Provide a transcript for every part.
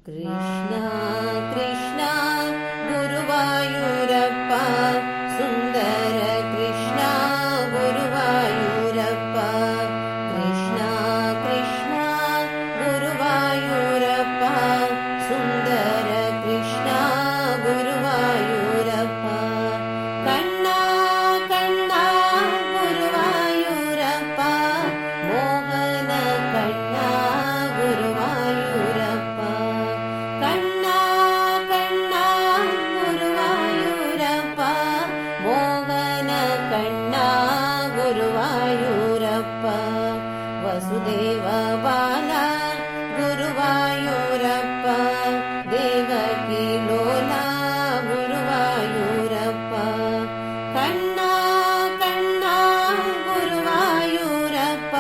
ಕೃಷ್ಣ ಕೃಷ್ಣ ಗುರುವಾಯೂರಪ್ಪ ಸುಂದರ ಕೃಷ್ಣ ಗುರುವಾಯೂರಪ್ಪ ಕೃಷ್ಣ ಕೃಷ್ಣ ಗುರುವಾಯೂರಪ್ಪ ಸುಂದರ ಕೃಷ್ಣ ಗುರುವಾಯೂರಪ್ಪ ಕಣ್ಣ ಕಣ್ಣ ಗುರುವಾಯೂರಪ್ಪ ಮೋಹನ ಕಣ್ಣ ಗುರುವಾಯೂರಪ್ಪ ಕಣ್ಣ ಕಣ್ಣ ಗುರುವಾಯೂರಪ್ಪ ಮೋಹನ ಕಣ್ಣ ಗುರುವಾಯೂರಪ್ಪ ವಸುದೇವ ಬಾಲ ಗುರುವಾಯೂರಪ್ಪ ದೇವಕಿ ಲೋಲ ಗುರುವಾಯೂರಪ್ಪ ಕಣ್ಣ ಕಣ್ಣ ಗುರುವಾಯೂರಪ್ಪ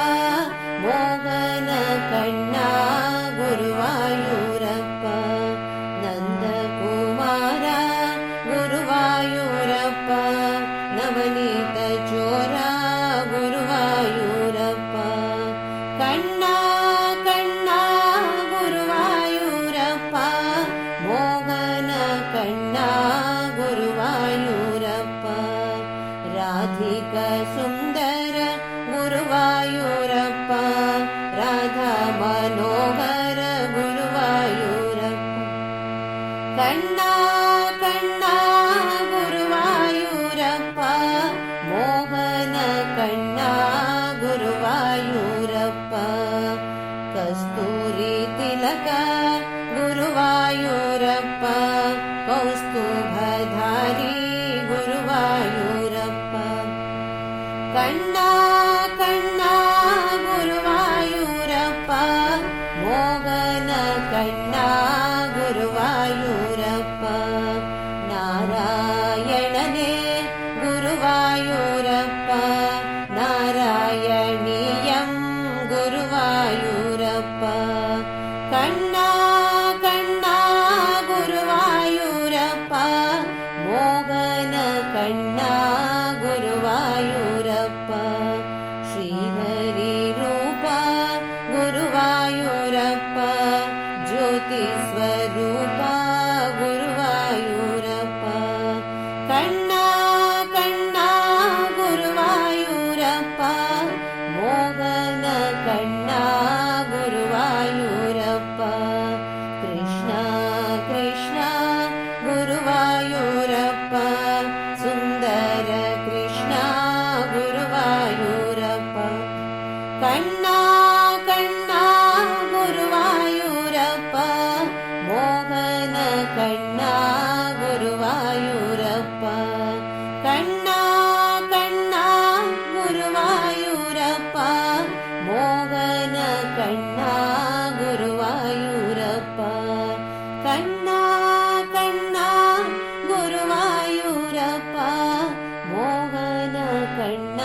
ಮೋಹನ ಕಣ್ಣ ಗುರುವಾಯೂರಪ್ಪ ನಂದಕುಮಾರ ಗುರುವಾಯೂರಪ್ಪ ನವನೀತ ಚೋರ ಗುರುವಾಯೂರಪ್ಪ ಕಣ್ಣ ಕಣ್ಣ ಗುರುವಾಯೂರಪ್ಪ ಮೋಹನ ಕಣ್ಣ ಗುರುವಾಯೂರಪ್ಪ ರಾಧಿಕ ಸುಂದರ ಗುರುವಾಯೂರಪ್ಪ ರಾಧಾ ಮನೋಹರ ಗುರುವಾಯೂರಪ್ಪ ಕಣ್ಣ ಕಣ್ಣ ಗುರುವಾಯೂರಪ್ಪ ಮೋಹನ ಕಣ್ಣ ಗುರುವಾಯೂರಪ್ಪ ಕಸ್ತೂರಿ ತಿಲಕ ಗುರುವಾಯೂರಪ್ಪ ಕೌಸ್ತುಭಧಾರಿ ಗುರುವಾಯೂರಪ್ಪ ಕಣ್ಣ ಕಣ್ಣ ಗುರುವಾಯೂರಪ್ಪ ಮೋಹನ ಕಣ್ಣ ಗುರುವಾಯೂರಪ್ಪ ನಾರಾಯಣನೇ ಗುರುವಾಯೂರಪ್ಪ ನಾರಾಯಣೀಯಂ ಗುರುವಾಯೂರಪ್ಪ ಕಣ್ಣ ಕಣ್ಣ ಗುರುವಾಯೂರಪ್ಪ ಮೋಹನ ಕಣ್ಣ ಗುರುವಾಯೂರಪ್ಪ ಶ್ರೀಹರಿ ರೂಪ ಗುರುವಾಯೂರಪ್ಪ ಜ್ಯೋತಿ ಸ್ವರೂಪ ಗುರುವಾಯೂರಪ್ಪ ಕಣ್ಣ ಕಣ್ಣ ಗುರುವಾಯೂರಪ್ಪ ಮೋಹನ ಕಣ್ಣ ಗುರುವಾಯೂರಪ್ಪ ಕೃಷ್ಣ ಕೃಷ್ಣ ಗುರುವಾಯೂರಪ್ಪ ಸುಂದರ ಕೃಷ್ಣ ಗುರುವಾಯೂರಪ್ಪ ಕಣ್ಣ ಕಣ್ಣ ಗುರುವಾಯೂರಪ್ಪ ಮೋಹನ ಕಣ್ಣ ಗುರುವಾಯೂರಪ್ಪ ಕಣ್ಣ ಕಣ್ಣ ಗುರುವಾಯೂರಪ್ಪ ಮೋಹನ ಕಣ್ಣ ಗುರುವಾಯೂರಪ್ಪ ಕಣ್ಣ ಕಣ್ಣ ಗುರುವಾಯೂರಪ್ಪ ಮೋಹನ ಕಣ್ಣ